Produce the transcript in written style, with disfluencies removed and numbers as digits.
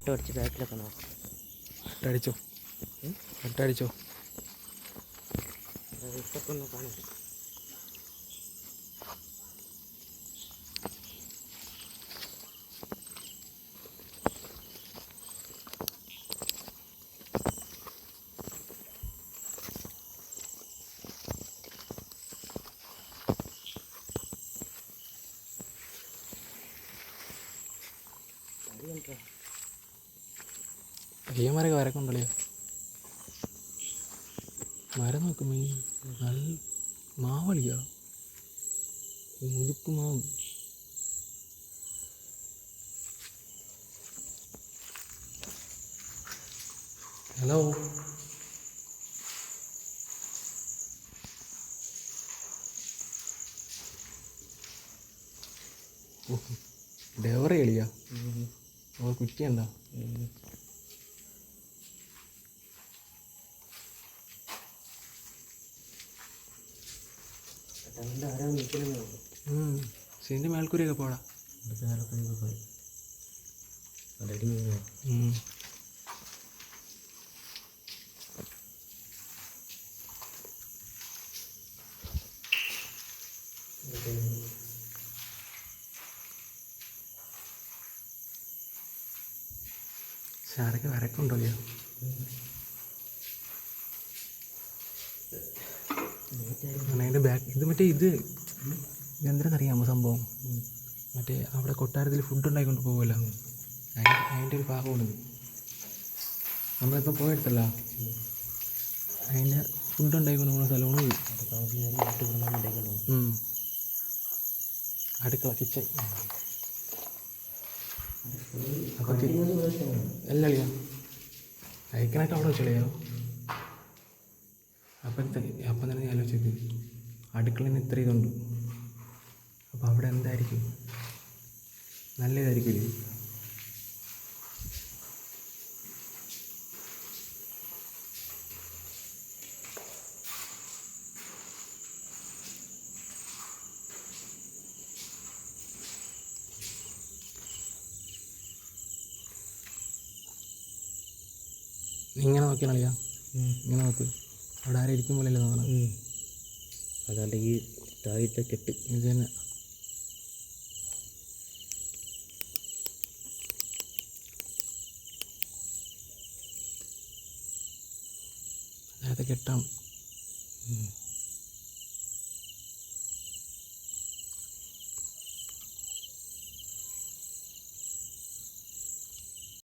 Photo അടിച്ച് ബാക്കിലൊക്കെ നോക്കാം. അടിച്ചോ അടിച്ചോ ഇപ്പൊക്കെ ഒന്ന് കാണാം. അയ്യന്മാരൊക്കെ വരക്കുണ്ടല്ലോ. മരം നോക്കുമ്പോ നല്ല മാവളിയാ, മുതുക്ക് മാവ്. ഹലോ, ഡെവറി കളിയാ. ഓ കുറ്റിയുണ്ടോ? സീൻ്റെ മേൽക്കൂരിയൊക്കെ പോടാ. സാറൊക്കെ വരക്കുണ്ടല്ലോ. അതിൻ്റെ ബാക്ക് ഇത് മറ്റേ ഇതെന്താണെന്നറിയാമോ സംഭവം? മറ്റേ അവിടെ കൊട്ടാരത്തിൽ ഫുഡ് ഉണ്ടായിക്കൊണ്ട് പോകുമല്ലോ, അതിൻ്റെ ഒരു ഭാഗമാണ് നമ്മളിപ്പോൾ പോയെടുത്തല്ല. അതിൻ്റെ ഫുഡ് ഉണ്ടായിക്കൊണ്ട് പോകുന്ന സ്ഥലമാണ് ഇത്. അടുക്കള, കിച്ചൺ. അപ്പോൾ എല്ലാം അളിയാ അയക്കണൊക്കെ അവിടെ വെച്ചളിയോ. അപ്പം തന്നെ ഞാൻ ആലോചിച്ചത് അടുക്കളയിൽ ഇത്ര ഇതുണ്ട്, അപ്പോൾ അവിടെ എന്തായിരിക്കും? നല്ലതായിരിക്കില്ലേ? ഇങ്ങനെ നോക്കിയാൽ അറിയാം. ഇങ്ങനെ നോക്ക്, അവിടെ ആരും ഇരിക്കുമ്പോഴല്ലേ തോന്നണം. അതാണ്ട് ഈ താഴത്തെ കെട്ട് ഇത് തന്നെ. നേരത്തെ കെട്ടാണ്.